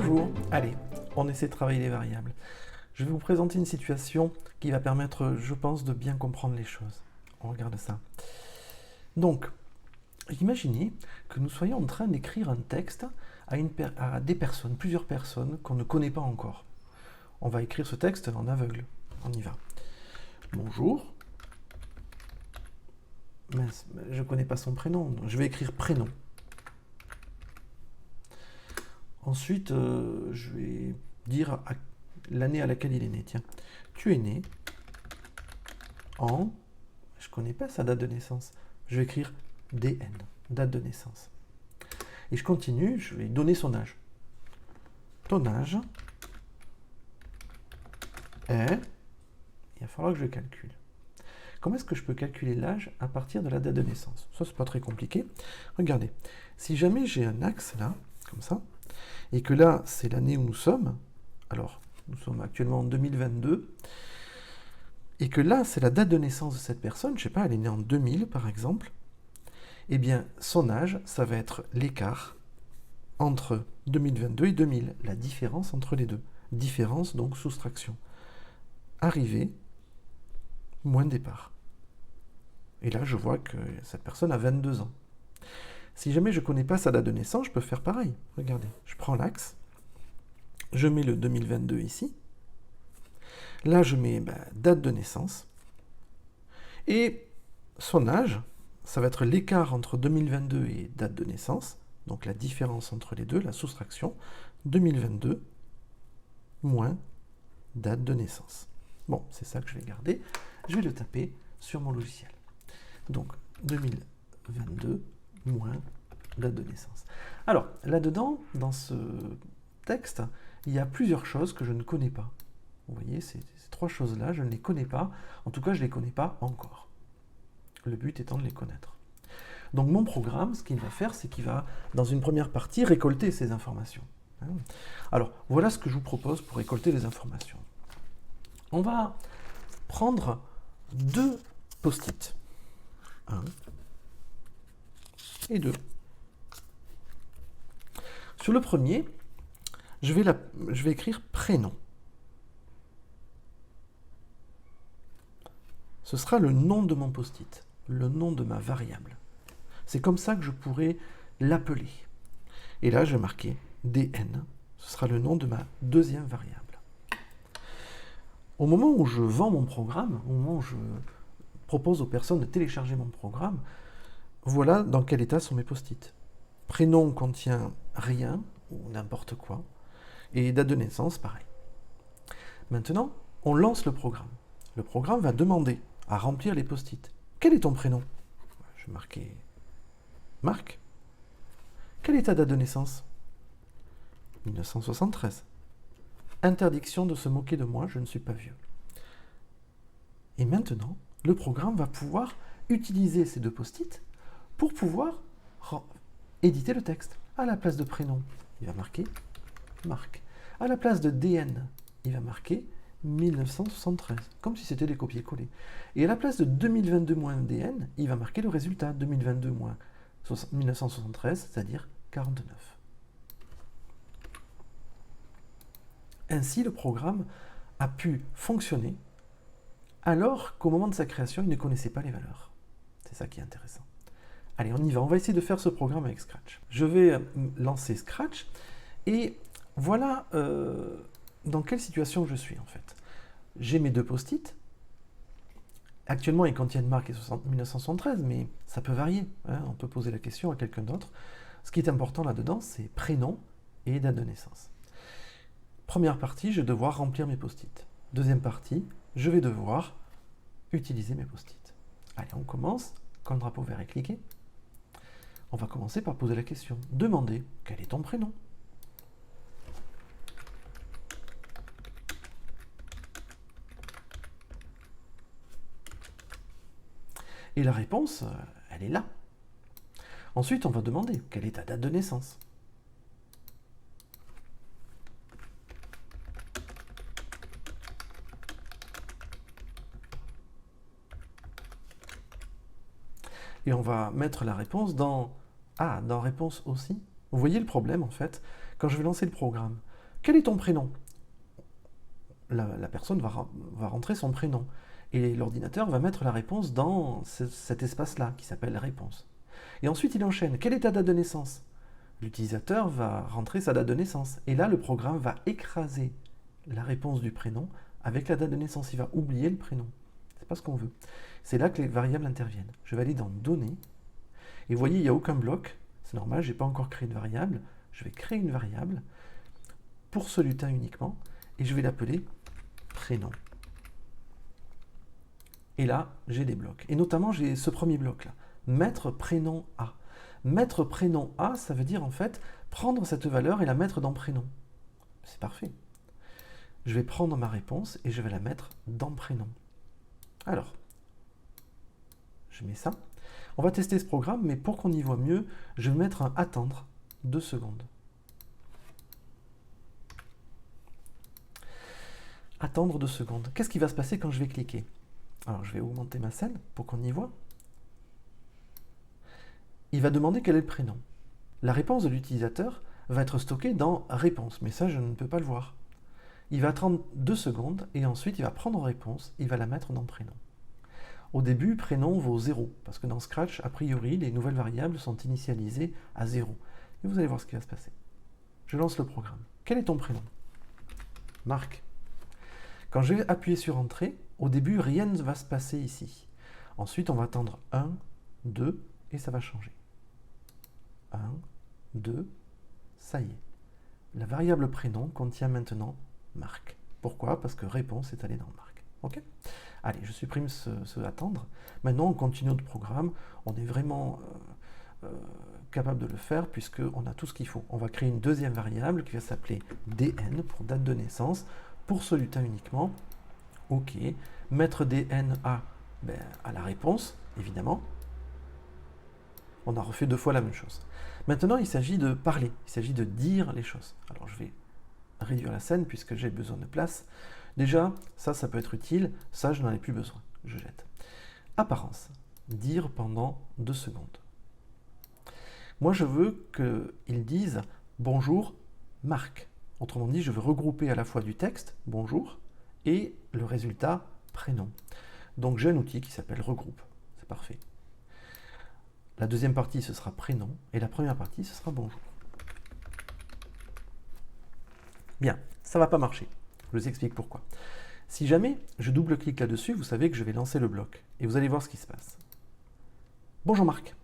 Bonjour, allez, on essaie de travailler les variables. Je vais vous présenter une situation qui va permettre, je pense, de bien comprendre les choses. On regarde ça. Donc, imaginez que nous soyons en train d'écrire un texte à des personnes, plusieurs personnes qu'on ne connaît pas encore. On va écrire ce texte en aveugle. On y va. Bonjour. Mince, je ne connais pas son prénom. Je vais écrire prénom. Ensuite, je vais dire l'année à laquelle il est né. Tiens, tu es né en... Je ne connais pas sa date de naissance. Je vais écrire DN, date de naissance. Et je continue, je vais donner son âge. Ton âge est... Il va falloir que je calcule. Comment est-ce que je peux calculer l'âge à partir de la date de naissance? Ça, c'est pas très compliqué. Regardez, si jamais j'ai un axe là, comme ça, et que là, c'est l'année où nous sommes, alors, nous sommes actuellement en 2022, et que là, c'est la date de naissance de cette personne, je ne sais pas, elle est née en 2000, par exemple, eh bien, son âge, ça va être l'écart entre 2022 et 2000, la différence entre les deux. Différence, donc soustraction. Arrivée, moins départ. Et là, je vois que cette personne a 22 ans. Si jamais je ne connais pas sa date de naissance, je peux faire pareil. Regardez, je prends l'axe, je mets le 2022 ici. Là, je mets date de naissance. Et son âge, ça va être l'écart entre 2022 et date de naissance. Donc la différence entre les deux, la soustraction. 2022 moins date de naissance. Bon, c'est ça que je vais garder. Je vais le taper sur mon logiciel. Donc 2022 moins date de naissance. Alors, là-dedans, dans ce texte, il y a plusieurs choses que je ne connais pas. Vous voyez, ces trois choses-là, je ne les connais pas. En tout cas, je ne les connais pas encore. Le but étant de les connaître. Donc mon programme, ce qu'il va faire, c'est qu'il va, dans une première partie, récolter ces informations. Alors, voilà ce que je vous propose pour récolter les informations. On va prendre deux post-it. 1 et 2. Sur le premier, je vais écrire prénom. Ce sera le nom de mon post-it, le nom de ma variable. C'est comme ça que je pourrais l'appeler. Et là, je vais marquer DN. Ce sera le nom de ma deuxième variable. Au moment où je vends mon programme, au moment où je propose aux personnes de télécharger mon programme, voilà dans quel état sont mes post-it. Prénom contient rien, ou n'importe quoi, et date de naissance, pareil. Maintenant, on lance le programme. Le programme va demander à remplir les post-it. Quel est ton prénom? Je vais marquer Marc. Quelle est ta date de naissance? 1973. Interdiction de se moquer de moi, je ne suis pas vieux. Et maintenant, le programme va pouvoir utiliser ces deux post-it pour pouvoir éditer le texte. À la place de prénom, il va marquer Marc. À la place de DN, il va marquer 1973, comme si c'était des copier-coller. Et à la place de 2022 moins DN, il va marquer le résultat, 2022 moins 1973, c'est-à-dire 49. Ainsi, le programme a pu fonctionner alors qu'au moment de sa création, il ne connaissait pas les valeurs. C'est ça qui est intéressant. Allez, on y va. On va essayer de faire ce programme avec Scratch. Je vais lancer Scratch et voilà dans quelle situation je suis en fait. J'ai mes deux post-it. Actuellement, ils contiennent Marc et 1973, mais ça peut varier. On peut poser la question à quelqu'un d'autre. Ce qui est important là-dedans, c'est prénom et date de naissance. Première partie, je vais devoir remplir mes post-it. Deuxième partie, je vais devoir utiliser mes post-it. Allez, on commence. Quand le drapeau vert est cliqué, on va commencer par poser la question. Demander quel est ton prénom. Et la réponse, elle est là. Ensuite, on va demander quelle est ta date de naissance. Et on va mettre la réponse dans réponse aussi. Vous voyez le problème en fait, quand je vais lancer le programme, Quel est ton prénom? La personne va rentrer son prénom. Et l'ordinateur va mettre la réponse dans cet espace-là, qui s'appelle réponse. Et ensuite, il enchaîne. Quelle est ta date de naissance? L'utilisateur va rentrer sa date de naissance. Et là, le programme va écraser la réponse du prénom avec la date de naissance. Il va oublier le prénom. C'est pas ce qu'on veut. C'est là que les variables interviennent. Je vais aller dans Données. Et vous voyez, il n'y a aucun bloc. C'est normal, je n'ai pas encore créé de variable. Je vais créer une variable pour ce lutin uniquement. Et je vais l'appeler prénom. Et là, j'ai des blocs. Et notamment, j'ai ce premier bloc-là. Mettre prénom A. Mettre prénom A, ça veut dire en fait prendre cette valeur et la mettre dans prénom. C'est parfait. Je vais prendre ma réponse et je vais la mettre dans prénom. Alors, je mets ça. On va tester ce programme, mais pour qu'on y voit mieux, je vais mettre un attendre 2 secondes. Attendre 2 secondes. Qu'est-ce qui va se passer quand je vais cliquer? Alors, je vais augmenter ma scène pour qu'on y voit. Il va demander quel est le prénom. La réponse de l'utilisateur va être stockée dans réponse, mais ça, je ne peux pas le voir. Il va attendre 2 secondes et ensuite, il va prendre réponse, il va la mettre dans prénom. Au début, prénom vaut 0, parce que dans Scratch, a priori, les nouvelles variables sont initialisées à 0. Et vous allez voir ce qui va se passer. Je lance le programme. Quel est ton prénom? Marc. Quand je vais appuyer sur Entrée, au début, rien ne va se passer ici. Ensuite, on va attendre 1, 2, et ça va changer. 1, 2, ça y est. La variable prénom contient maintenant Marc. Pourquoi? Parce que réponse est allée dans Marc. Ok? Allez, je supprime ce attendre. Maintenant, on continue notre programme. On est vraiment capable de le faire puisqu'on a tout ce qu'il faut. On va créer une deuxième variable qui va s'appeler DN pour date de naissance. Pour ce lutin uniquement. OK. Mettre DN à la réponse, évidemment. On a refait 2 fois la même chose. Maintenant, il s'agit de parler. Il s'agit de dire les choses. Alors, je vais réduire la scène puisque j'ai besoin de place. Déjà, ça peut être utile. Ça, je n'en ai plus besoin. Je jette. Apparence. Dire pendant 2 secondes. Moi, je veux qu'il dise « Bonjour, Marc ». Autrement dit, je veux regrouper à la fois du texte « Bonjour » et le résultat « Prénom ». Donc, j'ai un outil qui s'appelle « Regroupe ». C'est parfait. La deuxième partie, ce sera « Prénom » et la première partie, ce sera « Bonjour ». Bien, ça ne va pas marcher. Je vous explique pourquoi. Si jamais je double-clique là-dessus, vous savez que je vais lancer le bloc. Et vous allez voir ce qui se passe. Bonjour Marc.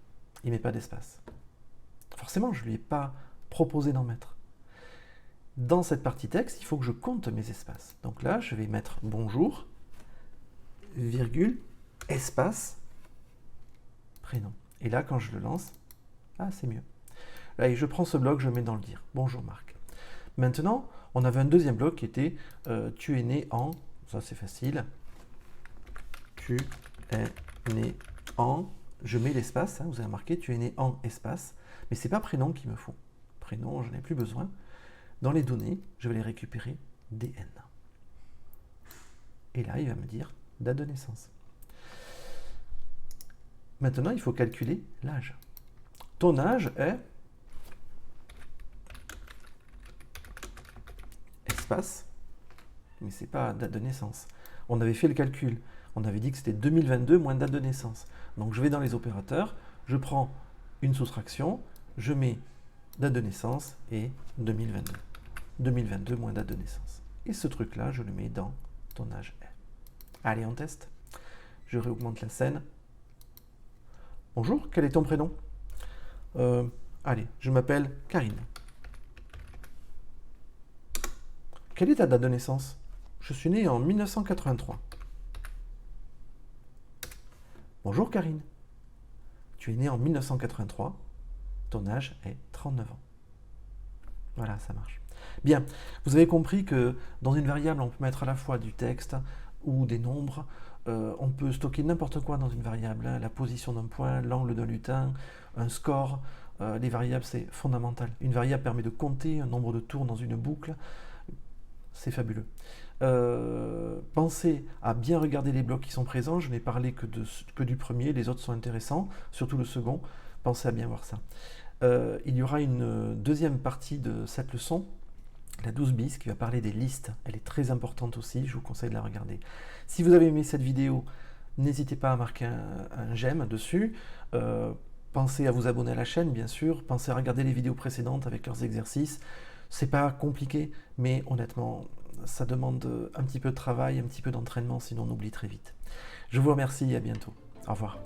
Il ne met pas d'espace. Forcément, je ne lui ai pas proposé d'en mettre. Dans cette partie texte, il faut que je compte mes espaces. Donc là, je vais mettre bonjour, virgule, espace, prénom. Et là, quand je le lance, c'est mieux. Allez, je prends ce bloc, je le mets dans le dire. Bonjour Marc. Maintenant, on avait un deuxième bloc qui était tu es né en, ça c'est facile, tu es né en, je mets l'espace, vous avez remarqué, tu es né en espace, mais ce n'est pas prénom qu'il me faut. Prénom, je n'ai plus besoin. Dans les données, je vais les récupérer DN. Et là, il va me dire date de naissance. Maintenant, il faut calculer l'âge. Ton âge est espace, mais ce n'est pas date de naissance. On avait fait le calcul. On avait dit que c'était 2022 moins date de naissance. Donc je vais dans les opérateurs, je prends une soustraction, je mets date de naissance et 2022. 2022 moins date de naissance. Et ce truc-là, je le mets dans ton âge est. Allez, on teste. Je réaugmente la scène. Bonjour, quel est ton prénom? Allez, je m'appelle Karine. Quelle est ta date de naissance? Je suis né en 1983. Bonjour Karine. Tu es né en 1983. Ton âge est 39 ans. Voilà, ça marche. Bien, vous avez compris que dans une variable, on peut mettre à la fois du texte ou des nombres. On peut stocker n'importe quoi dans une variable. La position d'un point, l'angle d'un lutin, un score. Les variables, c'est fondamental. Une variable permet de compter un nombre de tours dans une boucle. C'est fabuleux. Pensez à bien regarder les blocs qui sont présents. Je n'ai parlé que du premier, les autres sont intéressants, surtout le second. Pensez à bien voir ça. Il y aura une deuxième partie de cette leçon la 12 bis qui va parler des listes. Elle est très importante aussi, je vous conseille de la regarder. Si vous avez aimé cette vidéo, n'hésitez pas à marquer un j'aime dessus. Pensez à vous abonner à la chaîne, bien sûr. Pensez à regarder les vidéos précédentes avec leurs exercices. C'est pas compliqué, mais honnêtement, ça demande un petit peu de travail, un petit peu d'entraînement, sinon on oublie très vite. Je vous remercie et à bientôt. Au revoir.